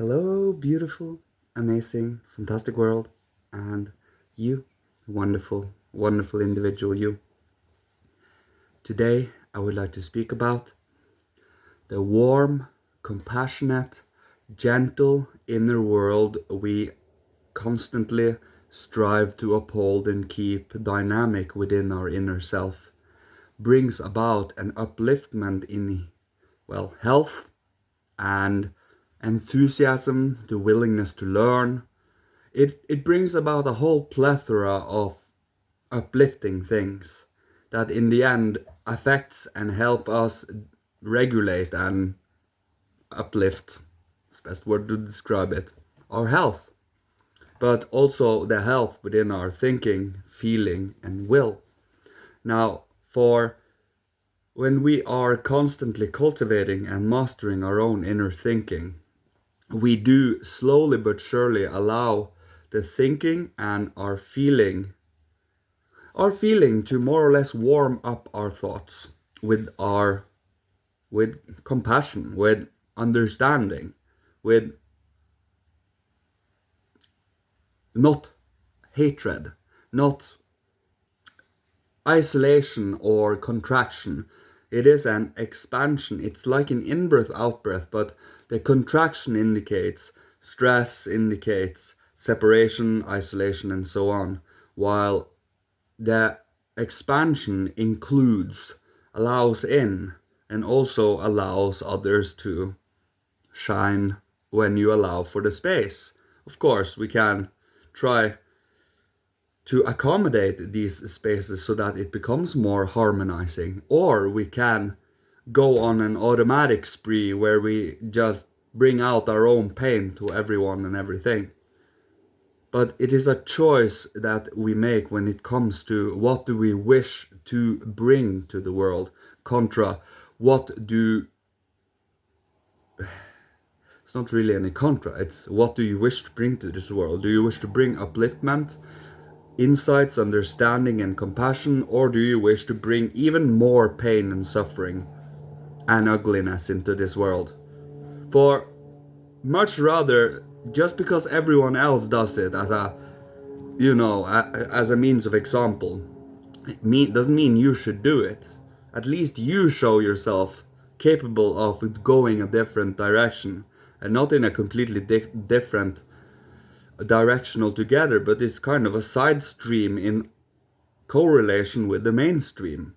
Hello, beautiful, amazing, fantastic world, and you, wonderful, wonderful individual, you. Today, I would like to speak about the warm, compassionate, gentle inner world we constantly strive to uphold and keep dynamic within our inner self. Brings about an upliftment in, health and enthusiasm, the willingness to learn. It brings about a whole plethora of uplifting things that in the end affects and help us regulate and uplift, it's the best word to describe it, our health, but also the health within our thinking, feeling, and will. Now, for when we are constantly cultivating and mastering our own inner thinking, we do slowly but surely allow the thinking and our feeling to more or less warm up our thoughts with compassion, with understanding, with not hatred, not isolation or contraction. It is an expansion. It's like an in-breath, out-breath, but the contraction indicates stress, indicates separation, isolation, and so on, while the expansion includes, allows in, and also allows others to shine when you allow for the space. Of course, we can try to accommodate these spaces so that it becomes more harmonizing, or we can go on an automatic spree where we just bring out our own pain to everyone and everything. But it is a choice that we make when it comes to what do we wish to bring to the world contra what do, it's not really any contra, it's what do you wish to bring to this world. Do you wish to bring upliftment, insights, understanding, and compassion, or do you wish to bring even more pain and suffering and ugliness into this world? For much rather, just because everyone else does it as as a means of example, doesn't mean you should do it. At least you show yourself capable of going a different direction, and not in a completely different direction altogether, but it's kind of a side stream in correlation with the mainstream.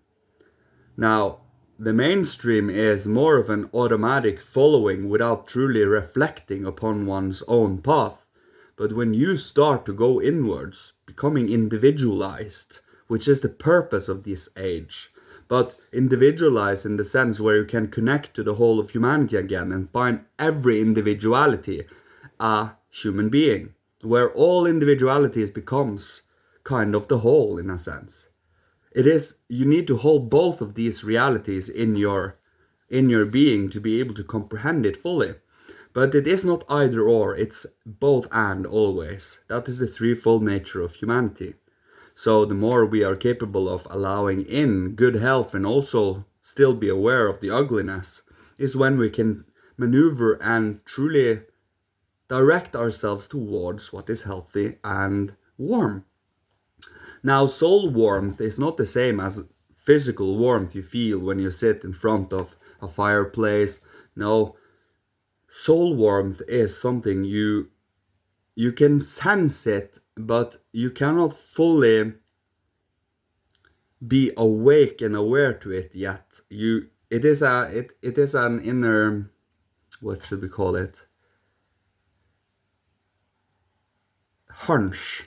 Now, the mainstream is more of an automatic following without truly reflecting upon one's own path. But when you start to go inwards, becoming individualized, which is the purpose of this age, but individualized in the sense where you can connect to the whole of humanity again and find every individuality a human being, where all individualities becomes kind of the whole in a sense. It is, you need to hold both of these realities in your being to be able to comprehend it fully. But it is not either or, it's both and always. That is the threefold nature of humanity. So the more we are capable of allowing in good health and also still be aware of the ugliness, is when we can maneuver and truly direct ourselves towards what is healthy and warm. Now, soul warmth is not the same as physical warmth you feel when you sit in front of a fireplace. No, soul warmth is something you can sense it, but you cannot fully be awake and aware to it yet. It is an inner, what should we call it? Hunch.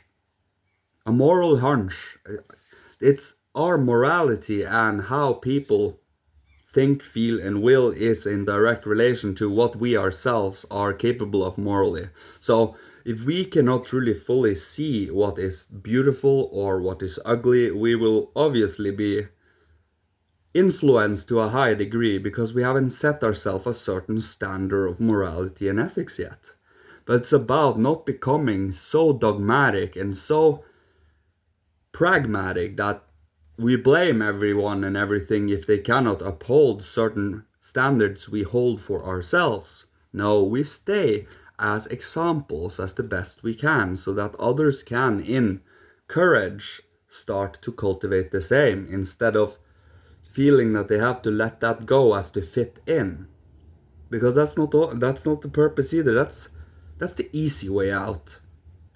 A moral hunch. It's our morality and how people think, feel, and will is in direct relation to what we ourselves are capable of morally. So if we cannot truly fully see what is beautiful or what is ugly, we will obviously be influenced to a high degree because we haven't set ourselves a certain standard of morality and ethics yet. But it's about not becoming so dogmatic and so pragmatic that we blame everyone and everything if they cannot uphold certain standards we hold for ourselves. No, we stay as examples as the best we can, so that others can, in courage, start to cultivate the same, instead of feeling that they have to let that go as to fit in. Because that's not the purpose either. That's the easy way out.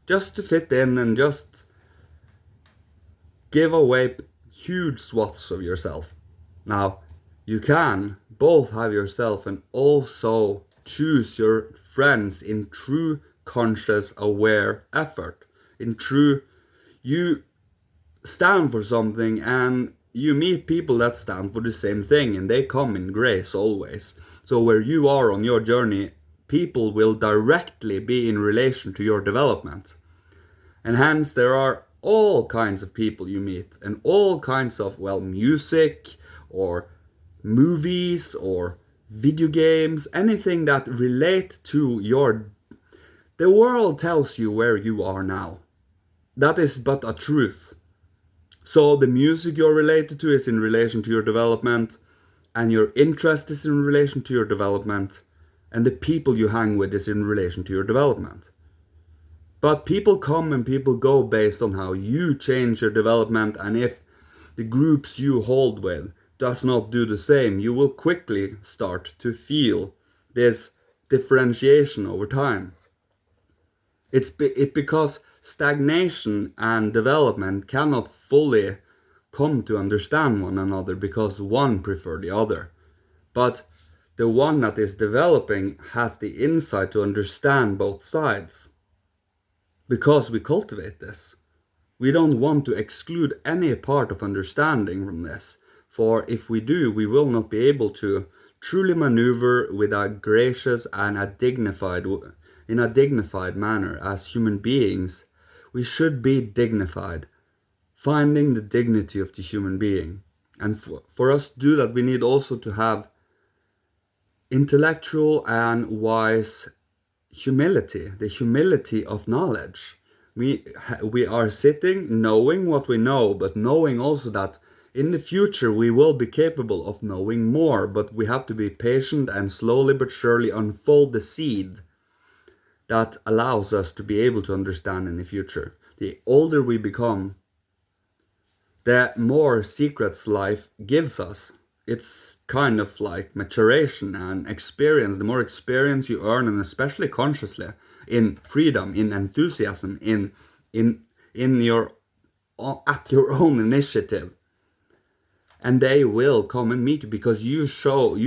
Just to fit in and just give away huge swaths of yourself. Now, you can both have yourself and also choose your friends in true conscious aware effort. In true, you stand for something and you meet people that stand for the same thing, and they come in grace always. So where you are on your journey, people will directly be in relation to your development. And hence there are all kinds of people you meet, and all kinds of, well, music or movies or video games, anything that relate to the world tells you where you are now. That is but a truth. So the music you're related to is in relation to your development, and your interest is in relation to your development, and the people you hang with is in relation to your development. But people come and people go based on how you change your development, and if the groups you hold with does not do the same, you will quickly start to feel this differentiation over time. It's because stagnation and development cannot fully come to understand one another because one prefers the other. But the one that is developing has the insight to understand both sides. Because we cultivate this. We don't want to exclude any part of understanding from this, for if we do, we will not be able to truly maneuver with a gracious and in a dignified manner. As human beings, we should be dignified, finding the dignity of the human being. And for us to do that, we need also to have intellectual and wise humility, the humility of knowledge. We are sitting knowing what we know, but knowing also that in the future we will be capable of knowing more, but we have to be patient and slowly but surely unfold the seed that allows us to be able to understand in the future. The older we become, the more secrets life gives us. It's kind of like maturation and experience. The more experience you earn, and especially consciously, in freedom, in enthusiasm, in your at your own initiative, and they will come and meet you because you show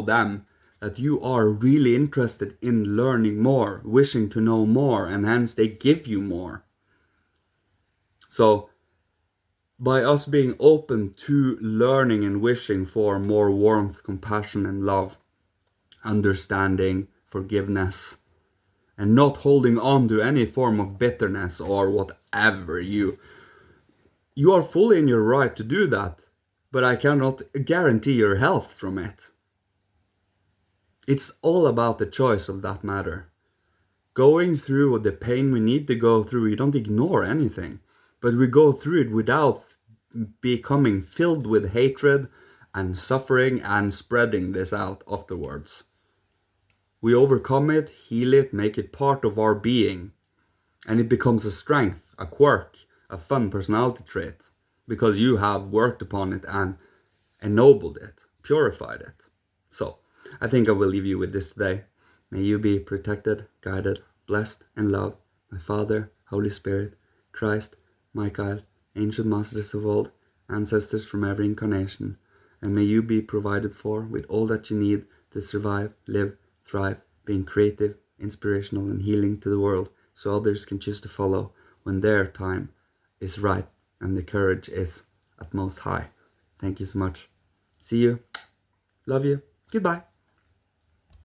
them that you are really interested in learning more, wishing to know more, and hence they give you more. So by us being open to learning and wishing for more warmth, compassion, and love, understanding, forgiveness, and not holding on to any form of bitterness or whatever, you are fully in your right to do that, but I cannot guarantee your health from it. It's all about the choice of that matter. Going through the pain we need to go through, we don't ignore anything, but we go through it without becoming filled with hatred and suffering and spreading this out afterwards. We overcome it, heal it, make it part of our being, and it becomes a strength, a quirk, a fun personality trait, because you have worked upon it and ennobled it, purified it. So, I think I will leave you with this today. May you be protected, guided, blessed, and loved by Father, Holy Spirit, Christ, Michael, ancient masters of old, ancestors from every incarnation, and may you be provided for with all that you need to survive, live, thrive, being creative, inspirational, and healing to the world, so others can choose to follow when their time is right and the courage is at most high. Thank you so much. See you. Love you. Goodbye.